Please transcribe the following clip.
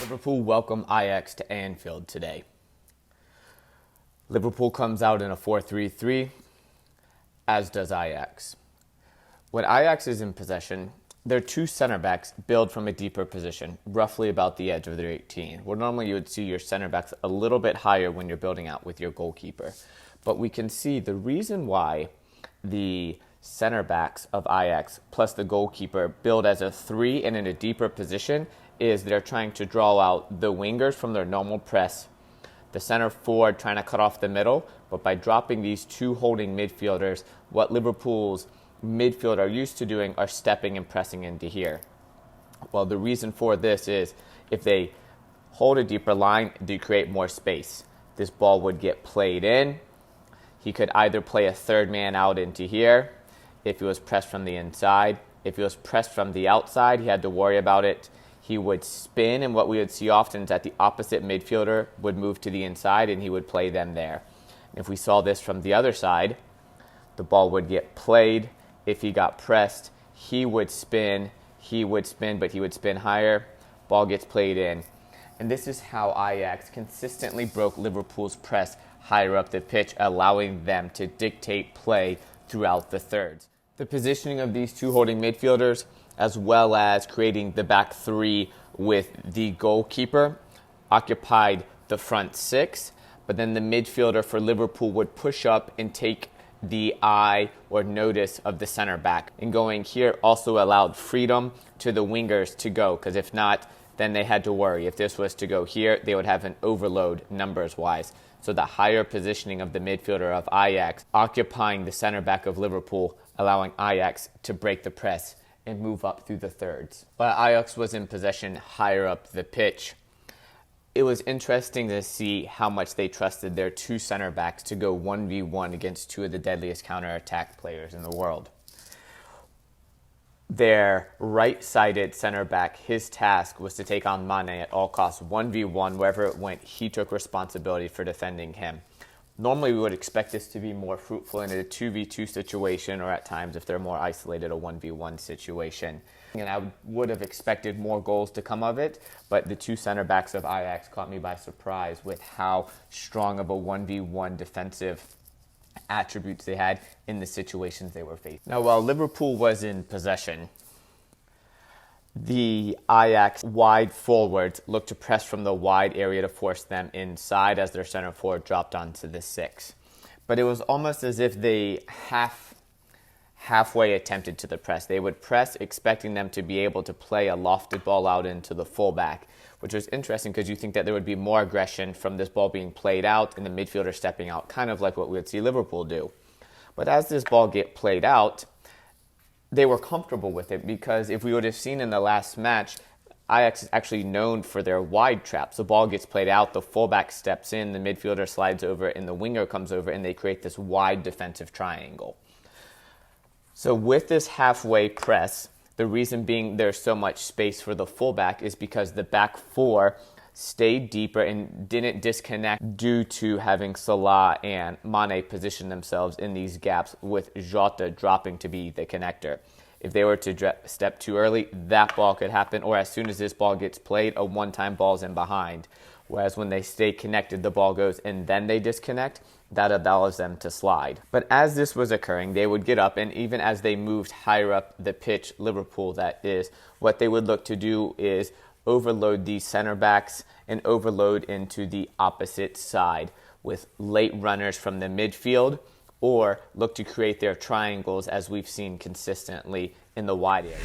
Liverpool welcome Ajax to Anfield today. Liverpool comes out in a 4-3-3, as does Ajax. When Ajax is in possession, their two center backs build from a deeper position, roughly about the edge of their 18, where normally you would see your center backs a little bit higher when you're building out with your goalkeeper. But we can see the reason why the center backs of Ajax plus the goalkeeper build as a 3 and in a deeper position is they're trying to draw out the wingers from their normal press, the center forward trying to cut off the middle, but by dropping these two holding midfielders, what Liverpool's midfield are used to doing are stepping and pressing into here. Well, the reason for this is if they hold a deeper line, they create more space. This ball would get played in. He could either play a third man out into here if he was pressed from the inside. If he was pressed from the outside, he had to worry about it. He would spin, and what we would see often is that the opposite midfielder would move to the inside, and he would play them there. If we saw this from the other side, the ball would get played. If he got pressed, he would spin, but he would spin higher. Ball gets played in. And this is how Ajax consistently broke Liverpool's press higher up the pitch, allowing them to dictate play throughout the thirds. The positioning of these two holding midfielders, as well as creating the back three with the goalkeeper, occupied the front six, but then the midfielder for Liverpool would push up and take the eye or notice of the center back. And going here also allowed freedom to the wingers to go, because if not, then they had to worry. If this was to go here, they would have an overload numbers-wise. So the higher positioning of the midfielder of Ajax, occupying the center back of Liverpool, allowing Ajax to break the press and move up through the thirds. But Ajax was in possession higher up the pitch. It was interesting to see how much they trusted their two center backs to go 1v1 against two of the deadliest counterattack players in the world. Their right-sided center back, his task was to take on Mane at all costs, 1v1, wherever it went, he took responsibility for defending him. Normally, we would expect this to be more fruitful in a 2v2 situation, or at times, if they're more isolated, a 1v1 situation. And I would have expected more goals to come of it, but the two center backs of Ajax caught me by surprise with how strong of a 1v1 defensive attributes they had in the situations they were facing. Now, while Liverpool was in possession, the Ajax wide forwards looked to press from the wide area to force them inside as their center forward dropped onto the 6. But it was almost as if they halfway attempted to the press. They would press expecting them to be able to play a lofted ball out into the fullback, which was interesting because you think that there would be more aggression from this ball being played out and the midfielder stepping out, kind of like what we would see Liverpool do. But as this ball get played out, they were comfortable with it, because if we would have seen in the last match, Ajax is actually known for their wide traps. The ball gets played out, the fullback steps in, the midfielder slides over, and the winger comes over, and they create this wide defensive triangle. So with this halfway press, the reason being there's so much space for the fullback is because the back four stayed deeper and didn't disconnect due to having Salah and Mane position themselves in these gaps, with Jota dropping to be the connector. If they were to step too early, that ball could happen, or as soon as this ball gets played, a one-time ball's in behind. Whereas when they stay connected, the ball goes and then they disconnect, that allows them to slide. But as this was occurring, they would get up, and even as they moved higher up the pitch, Liverpool that is, what they would look to do is overload these center backs and overload into the opposite side with late runners from the midfield, or look to create their triangles as we've seen consistently in the wide area.